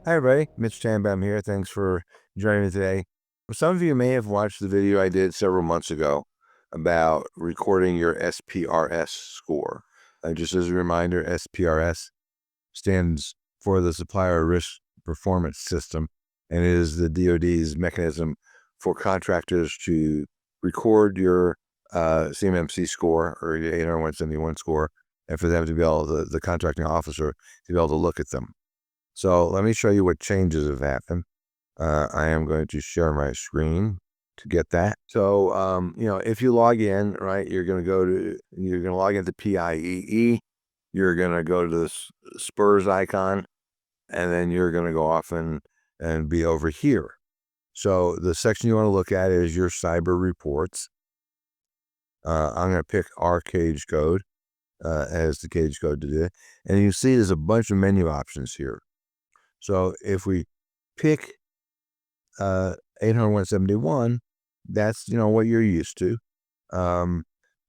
Hi, everybody. Mitch here. Thanks for joining me today. Some of you may have watched the video I did several months ago about recording your SPRS score. Just as a reminder, SPRS stands for the Supplier Risk Performance System, and it is the DOD's mechanism for contractors to record your CMMC score or your 80171 score, and for them to be able to, the contracting officer, to be able to look at them. So let me show you what changes have happened. I am going to share my screen to get that. So, if you log in, right, you're going to log into PIEE. You're going to go to the SPRS icon, and then you're going to go off and be over here. So the section you want to look at is your cyber reports. I'm going to pick our cage code as the cage code to do it. And you see there's a bunch of menu options here. So if we pick 80171, that's, what you're used to. And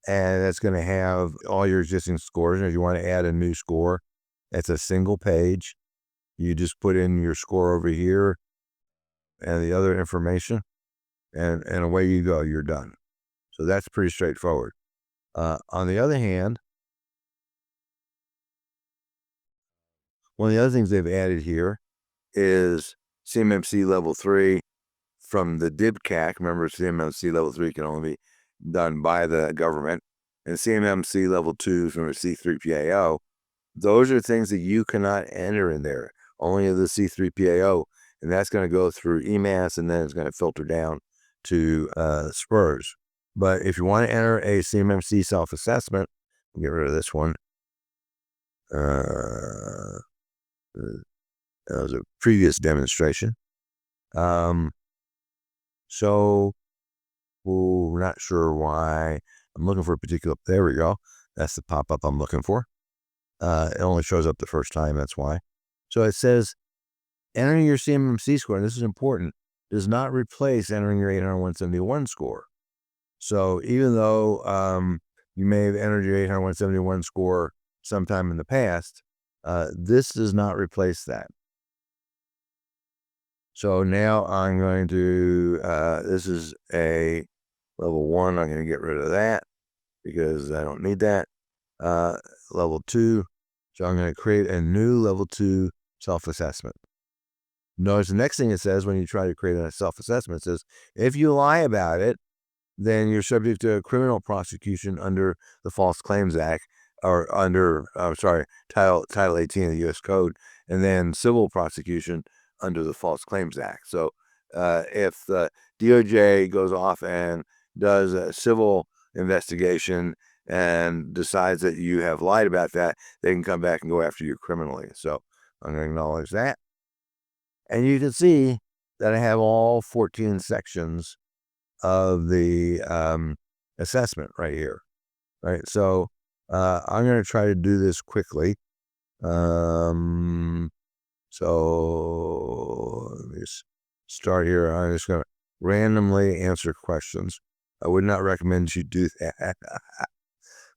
that's going to have all your existing scores. And if you want to add a new score, it's a single page. You just put in your score over here and the other information, and away you go. You're done. So that's pretty straightforward. On the other hand, one of the other things they've added here is CMMC level 3 from the DIBCAC. Remember, CMMC level 3 can only be done by the government, and CMMC level 2 from a C3PAO. Those are things that you cannot enter in there, only the C3PAO, and that's going to go through EMAS, and then it's going to filter down to SPRS. But if you want to enter a CMMC self-assessment, get rid of this one. That was a previous demonstration. So we're not sure why. I'm looking for a particular, there we go. That's the pop-up I'm looking for. It only shows up the first time, that's why. So it says, entering your CMMC score, and this is important, does not replace entering your 80171 score. So even though you may have entered your 80171 score sometime in the past, this does not replace that. So now I'm going to, this is a level 1. I'm going to get rid of that because I don't need that. Level 2. So I'm going to create a new level 2 self-assessment. Notice the next thing it says when you try to create a self-assessment, it says, if you lie about it, then you're subject to a criminal prosecution under the False Claims Act, or under, Title 18 of the U.S. Code, and then civil prosecution under the False Claims Act. So if the DOJ goes off and does a civil investigation and decides that you have lied about that, they can come back and go after you criminally. So I'm going to acknowledge that. And you can see that I have all 14 sections of the assessment right here. Right. So I'm going to try to do this quickly. So let me just start here. I'm just going to randomly answer questions. I would not recommend you do that.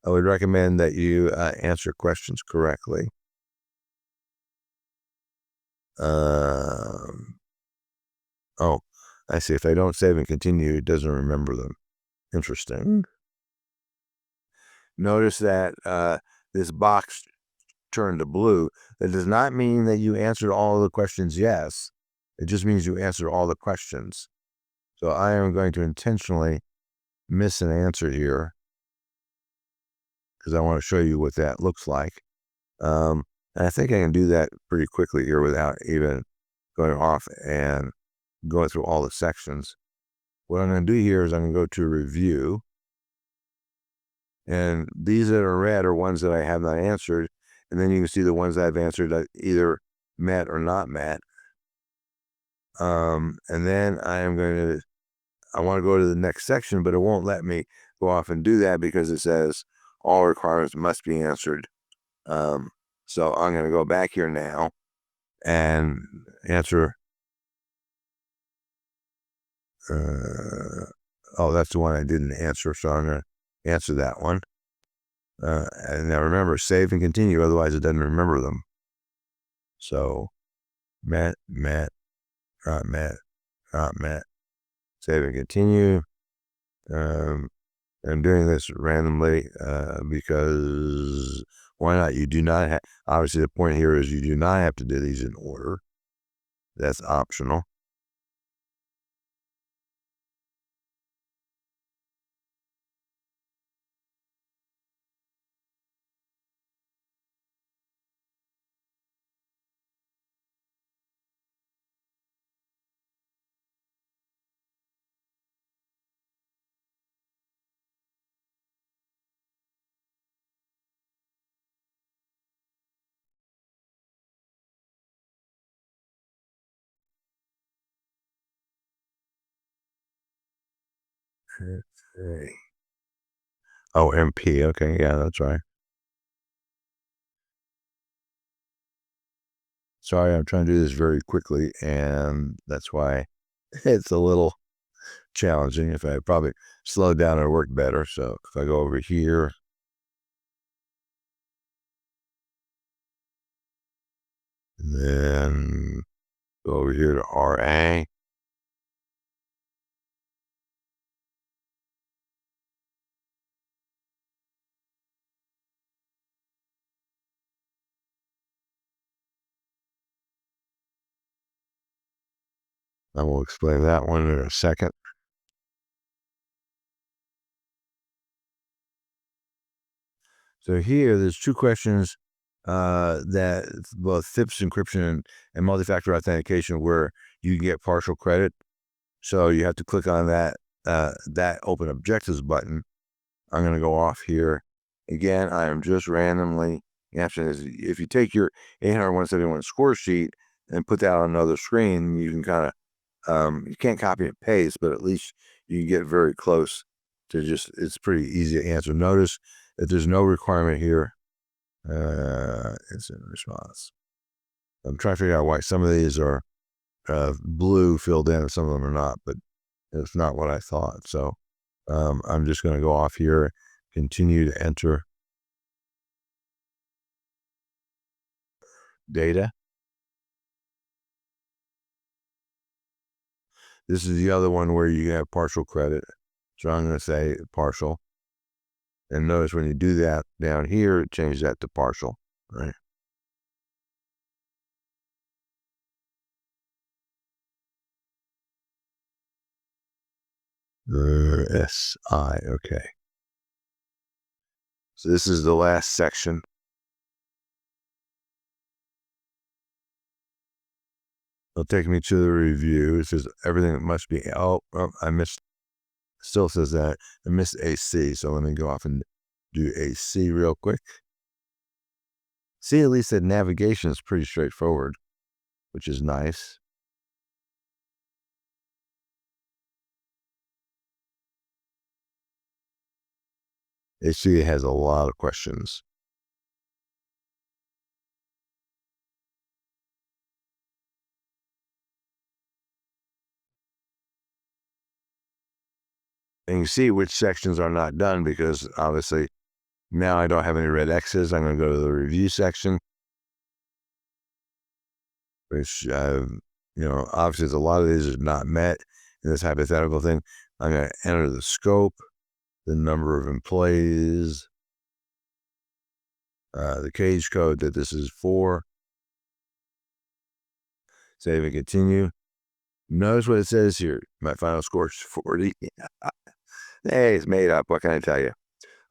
I would recommend that you answer questions correctly. Oh, I see. If I don't save and continue, it doesn't remember them. Interesting. Notice that this box turned to blue. That does not mean that you answered all of the questions yes. It just means you answered all the questions. So I am going to intentionally miss an answer here because I want to show you what that looks like. And I think I can do that pretty quickly here without even going off and going through all the sections. What I'm going to do here is I'm going to go to review. And these that are red are ones that I have not answered. And then you can see the ones I've answered that either met or not met. And then I want to go to the next section, but it won't let me go off and do that because it says all requirements must be answered. So I'm going to go back here now and answer. Oh, that's the one I didn't answer. So I'm going to answer that one. And now remember, save and continue, otherwise it doesn't remember them. So Matt, Matt, Matt, Matt. Save and continue. I'm doing this randomly because why not? You do not have, obviously, the point here is you do not have to do these in order. That's optional. Okay. Oh, MP. Okay. Yeah, that's right. Sorry, I'm trying to do this very quickly, and that's why it's a little challenging. If I probably slowed down, it worked better. So if I go over here, and then go over here to RA, I will explain that one in a second. So here, there's two questions that both FIPS encryption and multi-factor authentication where you can get partial credit. So you have to click on that open objectives button. I'm going to go off here. Again, I am just randomly answering this. If you take your 800-171 score sheet and put that on another screen, you can kind of, you can't copy and paste, but at least you can get very close to just, it's pretty easy to answer. Notice that there's no requirement here. Instant response. I'm trying to figure out why some of these are blue filled in and some of them are not, but it's not what I thought. So I'm just going to go off here, continue to enter data. This is the other one where you have partial credit. So I'm going to say partial. And notice when you do that down here, change that to partial, right? SI, okay. So this is the last section. It'll take me to the review. It says everything that must be, I missed, still says that. I missed AC, so let me go off and do AC real quick. See, at least that navigation is pretty straightforward, which is nice. AC has a lot of questions. And you see which sections are not done because obviously now I don't have any red X's. I'm going to go to the review section, which, obviously a lot of these are not met in this hypothetical thing. I'm going to enter the scope, the number of employees, the cage code that this is for. Save and continue. Notice what it says here. My final score is 40. Hey, it's made up. What can I tell you?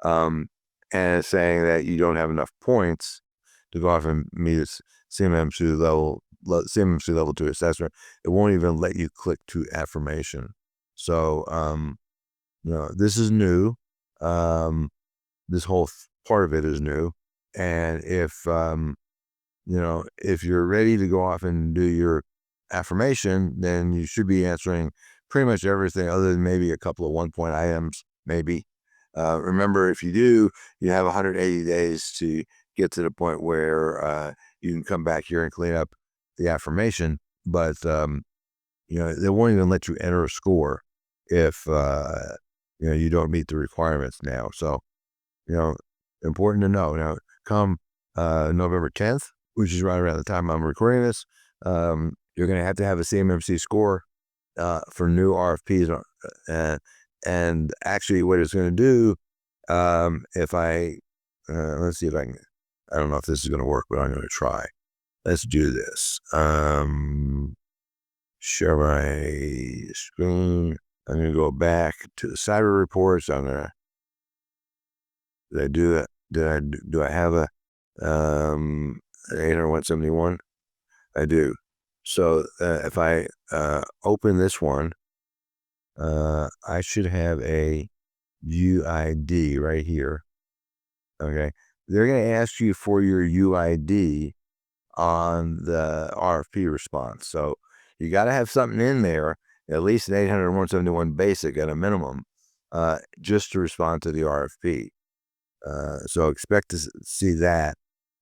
And it's saying that you don't have enough points to go off and meet its CMMC level 2 assessment. It won't even let you click to affirmation. So, this is new. This whole part of it is new. And if you're ready to go off and do your affirmation, then you should be answering pretty much everything other than maybe a couple of 1-point items, maybe. Remember, if you do, you have 180 days to get to the point where you can come back here and clean up the affirmation. But, they won't even let you enter a score if, you don't meet the requirements now. So, important to know. Now, come November 10th, which is right around the time I'm recording this, you're going to have a CMMC score for new RFPs. And actually what it's going to do, if I, let's see if I can, I don't know if this is going to work, but I'm going to try. Let's do this. Share my screen. I'm going to go back to the cyber reports. Did I do that? Do I have a 80171? I do. So if I open this one, I should have a UID right here. Okay. They're going to ask you for your UID on the RFP response. So you got to have something in there, at least an 800-171 basic at a minimum, just to respond to the RFP. So expect to see that.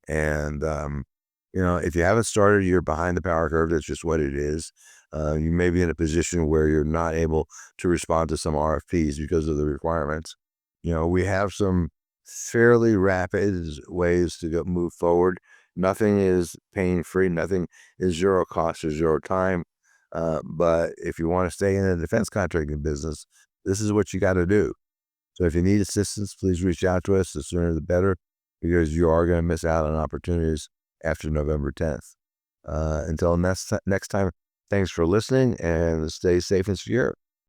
And, if you haven't started, you're behind the power curve. That's just what it is. You may be in a position where you're not able to respond to some RFPs because of the requirements. We have some fairly rapid ways to move forward. Nothing is pain-free. Nothing is zero cost or zero time. But if you want to stay in the defense contracting business, this is what you got to do. So if you need assistance, please reach out to us. The sooner the better, because you are going to miss out on opportunities after November 10th. Until next time, thanks for listening and stay safe and secure.